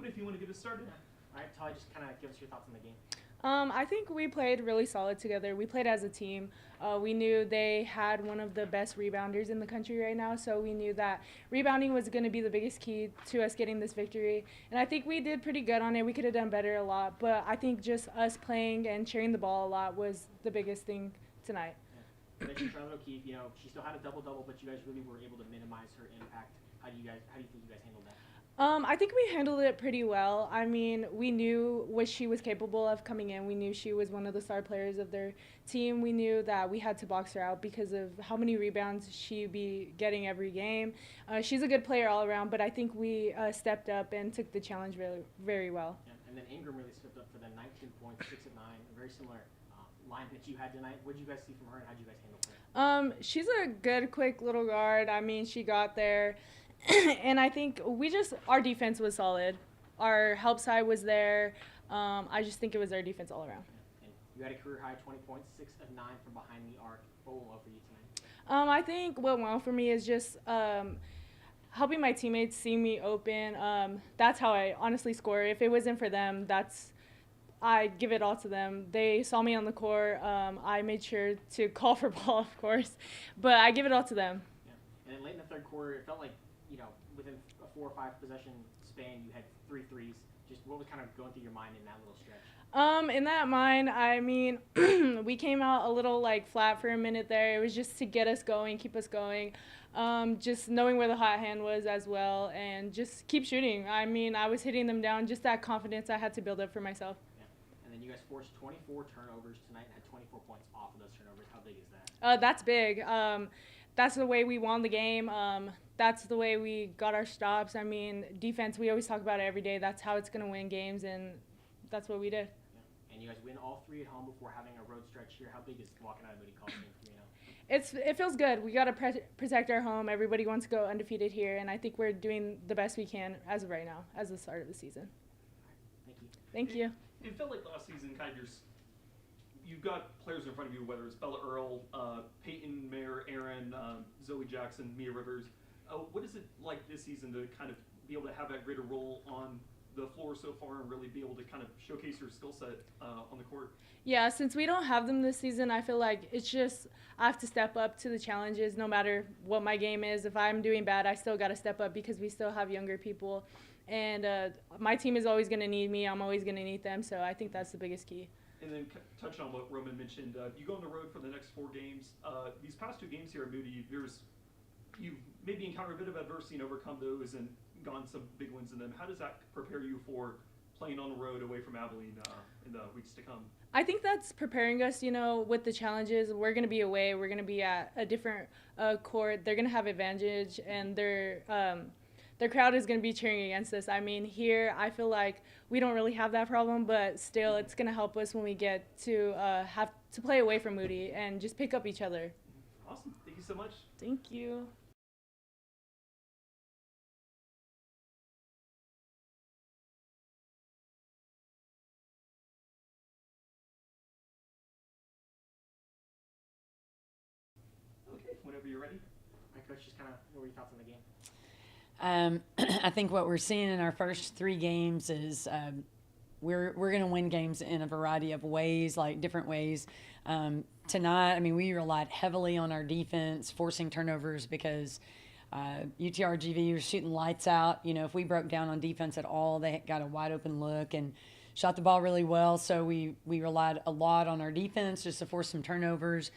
moment if you want to get us started. All right, Tali, just kind of give us your thoughts on the game. I think we played really solid together. We played as a team. We knew they had one of the best rebounders in the country right now, so we knew that rebounding was going to be the biggest key to us getting this victory. And I think we did pretty good on it. We could have done better a lot, but I think just us playing and sharing the ball a lot was the biggest thing tonight. Yeah. Charlotte O'Keefe, she still had a double-double, but you guys really were able to minimize her impact. How do you think you guys handled that? I think we handled it pretty well. I mean, we knew what she was capable of coming in. We knew she was one of the star players of their team. We knew that we had to box her out because of how many rebounds she'd be getting every game. She's a good player all around, but I think we stepped up and took the challenge very, very well. Yeah. And then Ingram really stepped up for the 19 points, 6 of 9, a very similar line that you had tonight. What did you guys see from her, and how did you guys handle her? She's a good, quick little guard. I mean, she got there. And I think our defense was solid. Our help side was there. I just think it was our defense all around. Yeah. And you had a career high 20 points, 6 of 9 from behind the arc. What went well for you tonight? I think what went well for me is just helping my teammates see me open. That's how I honestly score. If it wasn't for them, I give it all to them. They saw me on the court. I made sure to call for ball, of course, but I give it all to them. Yeah. And then late in the third quarter, it felt like, within a 4 or 5 possession span, you had 3 threes. Just what was kind of going through your mind in that little stretch? In that mind, I mean, we came out a little flat for a minute there. It was just to get us going, keep us going. Just knowing where the hot hand was as well, and just keep shooting. I mean, I was hitting them down. Just that confidence I had to build up for myself. Yeah. And then you guys forced 24 turnovers tonight and had 24 points off of those turnovers. How big is that? That's big. That's the way we won the game. That's the way we got our stops. I mean, defense, we always talk about it every day. That's how it's going to win games, and that's what we did. Yeah. And you guys win all 3 at home before having a road stretch here. How big is walking out of Moody Coliseum for you now? It feels good. We got to protect our home. Everybody wants to go undefeated here, and I think we're doing the best we can as of right now, as the start of the season. Thank you. Thank you. It felt like last season kind of you've got players in front of you, whether it's Bella Earl, Peyton, Mayer, Aaron, Zoe Jackson, Mia Rivers. What is it like this season to kind of be able to have that greater role on the floor so far and really be able to kind of showcase your skill set on the court? Yeah, since we don't have them this season, I feel like it's just I have to step up to the challenges no matter what my game is. If I'm doing bad, I still got to step up because we still have younger people. And my team is always going to need me. I'm always going to need them. So I think that's the biggest key. And then touching on what Roman mentioned, you go on the road for the next 4 games. These past 2 games here at Moody, you've maybe encountered a bit of adversity and overcome those and gone some big wins in them. How does that prepare you for playing on the road away from Abilene in the weeks to come? I think that's preparing us, with the challenges. We're going to be away. We're going to be at a different court. They're going to have advantage, and their crowd is going to be cheering against us. I mean, here I feel like we don't really have that problem, but still it's going to help us when we get to have to play away from Moody and just pick up each other. Awesome. Thank you so much. Thank you. Okay, whenever you're ready. All right, Coach, just kind of what were your thoughts on the game? I think what we're seeing in our first 3 games is we're going to win games in a variety of ways, like different ways. Tonight, I mean, we relied heavily on our defense, forcing turnovers because UTRGV was shooting lights out. If we broke down on defense at all, they got a wide open look and shot the ball really well. So we relied a lot on our defense just to force some turnovers,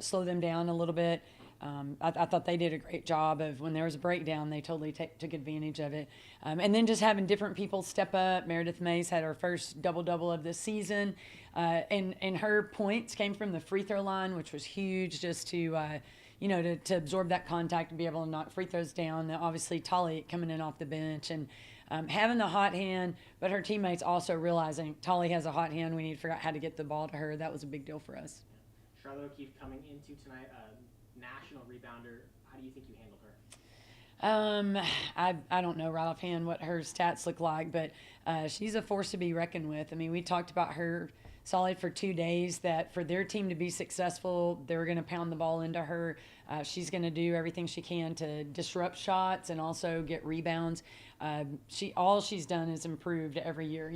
slow them down a little bit. I thought they did a great job of when there was a breakdown, they totally took advantage of it. And then just having different people step up. Meredith Mays had her first double-double of this season. And her points came from the free throw line, which was huge just to absorb that contact and be able to knock free throws down. Obviously, Tali coming in off the bench and having the hot hand, but her teammates also realizing Tali has a hot hand. We need to figure out how to get the ball to her. That was a big deal for us. Charlotte O'Keefe coming into tonight, national rebounder. How do you think you handled her? I don't know right offhand what her stats look like, but she's a force to be reckoned with. I mean, we talked about her solid for 2 days, that for their team to be successful, they're going to pound the ball into her. She's going to do everything she can to disrupt shots and also get rebounds. All she's done is improved every year.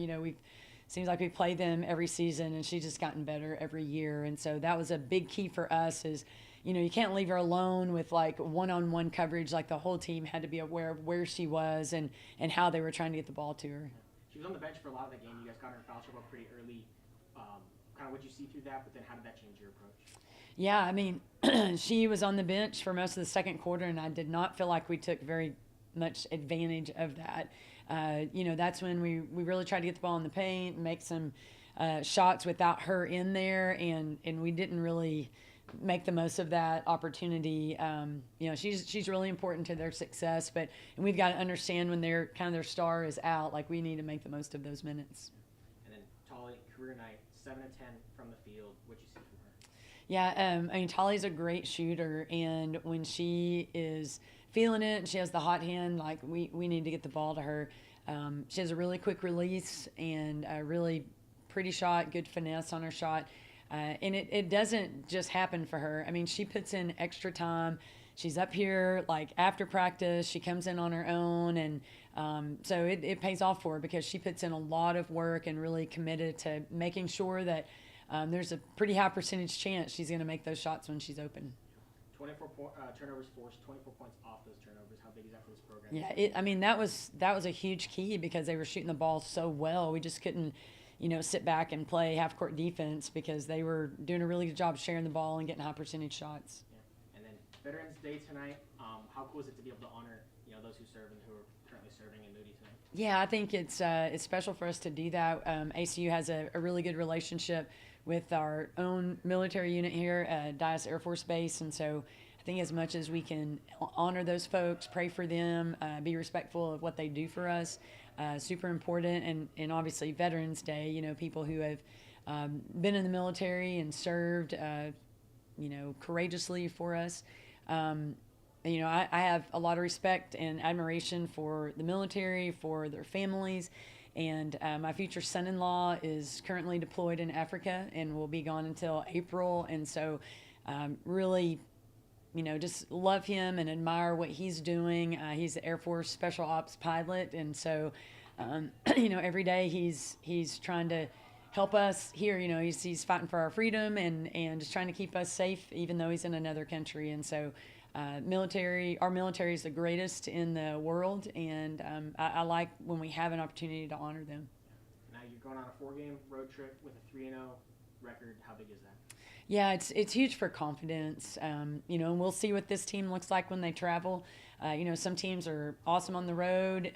Seems like we play them every season, and she's just gotten better every year. And so that was a big key for us is, you can't leave her alone with like one-on-one coverage. Like the whole team had to be aware of where she was and how they were trying to get the ball to her. She was on the bench for a lot of the game. You guys got her in foul trouble pretty early. Kind of what you see through that, but then how did that change your approach? Yeah, I mean, she was on the bench for most of the second quarter, and I did not feel like we took very much advantage of that. That's when we really tried to get the ball in the paint, make some shots without her in there, and we didn't really make the most of that opportunity. She's really important to their success, and we've got to understand when their star is out, like we need to make the most of those minutes. And then Tolly, career night, 7 of 10 from the field. What'd you see from her? Yeah, Tolly's a great shooter, and when she is feeling it and she has the hot hand, like we need to get the ball to her. She has a really quick release and a really pretty shot, good finesse on her shot. And it doesn't just happen for her. I mean, she puts in extra time. She's up here like after practice. She comes in on her own, and so it pays off for her because she puts in a lot of work and really committed to making sure that there's a pretty high percentage chance she's going to make those shots when she's open. 24 turnovers forced, 24 points off those turnovers. How big is that for this program? Yeah, that was a huge key because they were shooting the ball so well. We just couldn't, sit back and play half-court defense because they were doing a really good job sharing the ball and getting high percentage shots. Yeah. And then Veterans Day tonight. How cool is it to be able to honor, those who serve and who are currently serving in Moody tonight? Yeah, I think it's special for us to do that. ACU has a really good relationship with our own military unit here at Dyess Air Force Base, and so I think as much as we can honor those folks, pray for them, be respectful of what they do for us, super important. And obviously Veterans Day, people who have been in the military and served, courageously for us. I have a lot of respect and admiration for the military, for their families. And my future son-in-law is currently deployed in Africa and will be gone until April. And so really, just love him and admire what he's doing. He's the Air Force Special Ops pilot. And so, every day he's trying to help us here. He's fighting for our freedom and just trying to keep us safe, even though he's in another country. And so our military is the greatest in the world, and I like when we have an opportunity to honor them. Now you're going on a 4-game road trip with a 3-0 record. How big is that? Yeah, it's huge for confidence, and we'll see what this team looks like when they travel. Some teams are awesome on the road.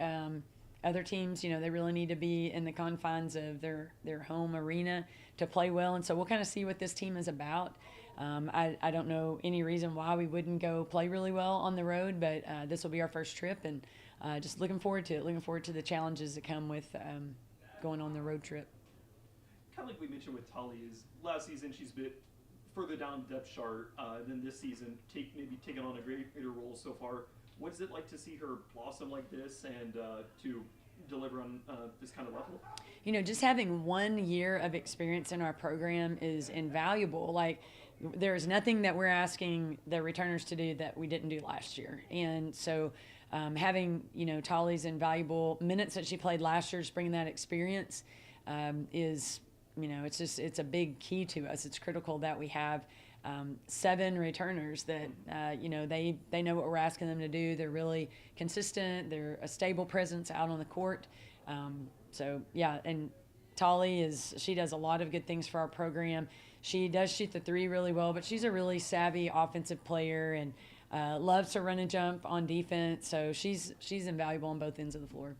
Other teams, they really need to be in the confines of their home arena to play well, and so we'll kind of see what this team is about. I don't know any reason why we wouldn't go play really well on the road, but this will be our first trip, and just looking forward to it, looking forward to the challenges that come with going on the road trip. Kind of like we mentioned with Tolly, is last season she's a bit further down depth chart than this season, maybe taking on a greater role so far. What is it like to see her blossom like this and to deliver on this kind of level? Just having 1 year of experience in our program is invaluable. Like, there's nothing that we're asking the returners to do that we didn't do last year. And so having, Tolly's invaluable minutes that she played last year, just bringing that experience is, it's a big key to us. It's critical that we have 7 returners that, they know what we're asking them to do. They're really consistent. They're a stable presence out on the court. And Tolly she does a lot of good things for our program. She does shoot the 3 really well, but she's a really savvy offensive player and loves to run and jump on defense. So she's invaluable on both ends of the floor.